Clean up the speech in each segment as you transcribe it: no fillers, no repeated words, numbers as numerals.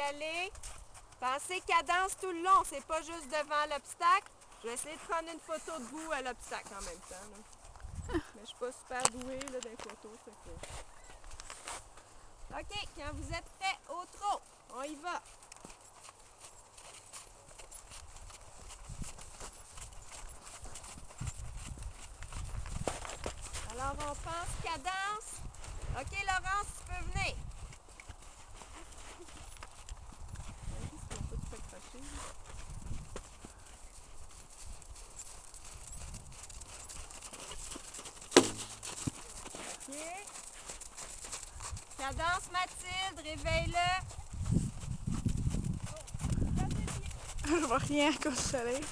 aller. Pensez cadence tout le long, c'est pas juste devant l'obstacle. Je vais essayer de prendre une photo de vous à l'obstacle en même temps. Là. Mais je suis pas super douée là, des photos. OK, quand vous êtes prêts au trot, on y va. Alors, on pense cadence. OK, Laurence, tu peux venir. OK. Cadence, Mathilde, réveille-le. Je vois rien à cause du soleil.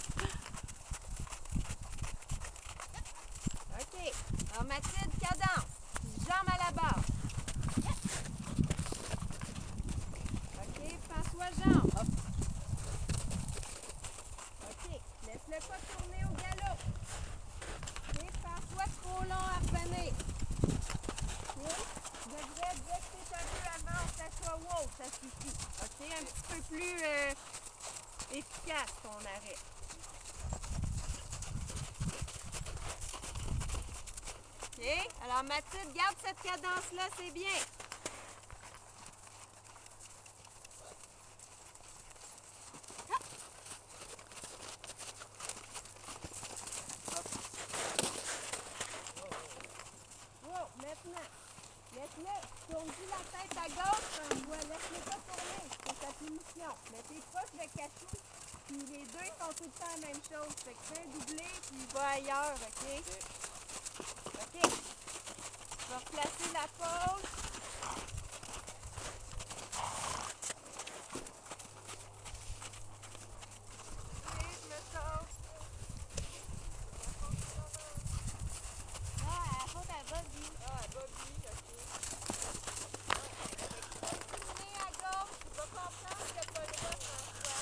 OK. Alors, Mathilde, cadence. Jambe à la barre. OK, François, jambe. OK, laisse-le pas tourner au galop. OK, François, trop long à revenir. OK, tu devrais, dès que tu es un peu avant, ça soit wow, ça suffit. OK, un petit peu plus efficace ton arrêt. OK, alors Mathilde, garde cette cadence-là, c'est bien. Wow, maintenant, laisse-le, tourne-lui la tête à gauche, laisse-le pas tourner, c'est ta punition. Mais t'es proche de Cachou, puis les deux ils font tout le temps la même chose. Fait que fais un doublé, puis il va ailleurs, OK? OK. Tu vas replacer la pause. OK, je me sauve. Non, elle faut qu'elle va vite. Ah, Bobby, OK. Tourner à gauche, tu vas comprendre qu'il n'y a pas le droit, François.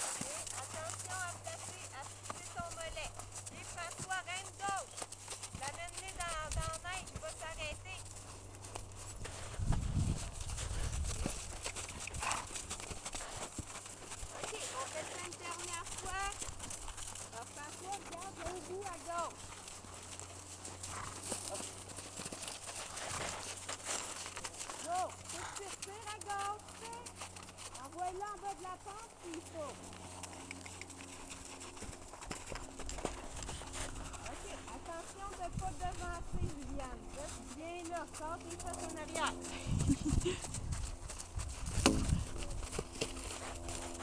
OK, attention à placer, à fixer ton mollet. OK, François, reine gauche. L'amène-les dans la neige, il va s'arrêter. OK, on fait ça une dernière fois. Alors, François, regarde au bout à gauche. Go! Faut que tu retires à gauche, tu sais. Envoie-le en bas de la pente s'il faut. OK, attention de ne pas devancer, Juliane. Reste bien là, sors tes fesses en arrière.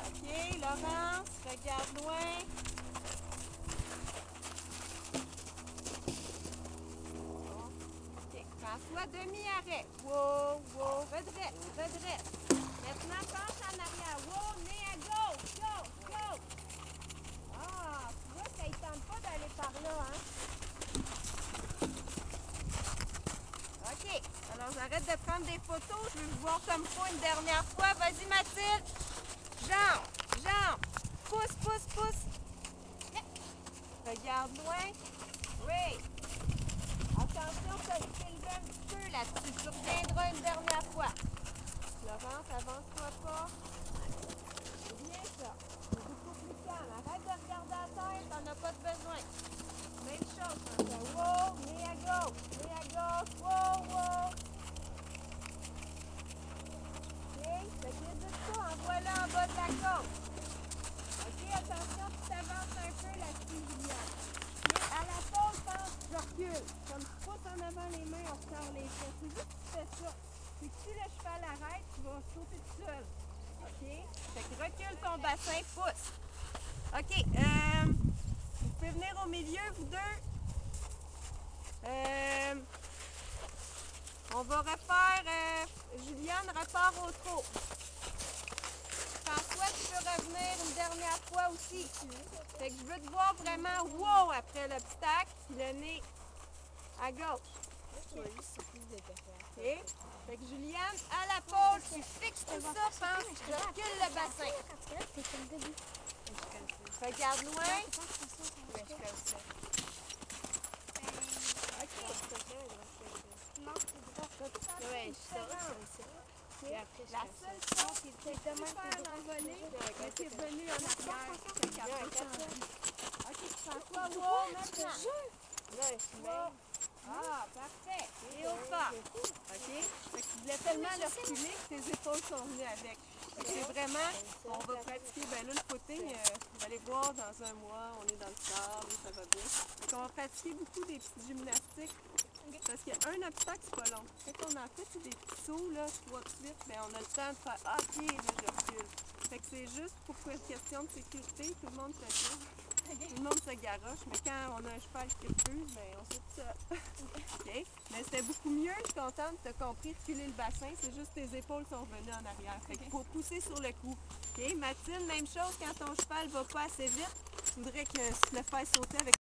OK, Laurence, regarde loin. OK, François, demi-arrêt. Wow, wow, redresse. Maintenant, penche en arrière. Wow, nez à gauche, go. Ah, tu vois, ça ne tente pas d'aller par là, hein? OK, alors j'arrête de prendre des photos. Je veux vous voir comme faut une dernière fois. Vas-y, Mathilde. Jambe. Pousse. Regarde loin. Oui. Attention, tu as élevé un petit peu là-dessus. Tu reviendras une dernière fois. Laurence, avance-toi pas. C'est bien ça. C'est beaucoup plus calme. Arrête de regarder à terre, t'en as pas de besoin. Même chose, François. Wow, nez à gauche. Wow. OK, fait que n'hésite pas, envoie-le en bas de la côte. OK, attention, tu t'avances un peu là-dessus, Juliane. OK, à la pause, pense, je recule. Comme tu pousses en avant les mains, on sort les fesses. C'est juste que tu fais ça. Puis que si le cheval arrête, tu vas sauter tout seul. OK? Fait que recule ton bassin, pousse. OK, vous pouvez venir au milieu, vous deux. On va refaire, Juliane repart au trot. François, tu peux revenir une dernière fois aussi. Fait que je veux te voir vraiment wow après l'obstacle, puis le nez à gauche. OK. Fait que Juliane, à la pause, tu fixes tout ça, pense, tu recules le bassin. Regarde loin. OK. Non, c'est droit. Ouais, je sais. La seule chose, c'est de faire l'envolée, mais c'est revenu en arrière. Ok, François, wow, maintenant. Ah, parfait. Et au pas. OK? Fait que tu voulais tellement le reculer que tes épaules sont venues avec. Fait que c'est vraiment, on va pratiquer, ben là, le footing, vous allez voir, dans un mois, on est dans le sable, ça va bien. Fait qu'on va pratiquer beaucoup des petites gymnastiques. Parce qu'il y a un obstacle, c'est pas long. Quand on en fait c'est des petits sauts, là, 3 de suite, ben on a le temps de faire « Ah, OK, là, je recule ». Fait que c'est juste pour une question de sécurité, tout le monde fait ça. Tout le monde se garoche, mais quand on a un cheval qui refuse, ben on fait ça. OK? Mais c'était beaucoup mieux, je suis contente, tu as compris, reculer le bassin, c'est juste tes épaules sont revenues en arrière. Fait qu'il faut pousser sur le cou. OK? Mathilde, même chose, quand ton cheval va pas assez vite, tu voudrais que tu le fasses sauter avec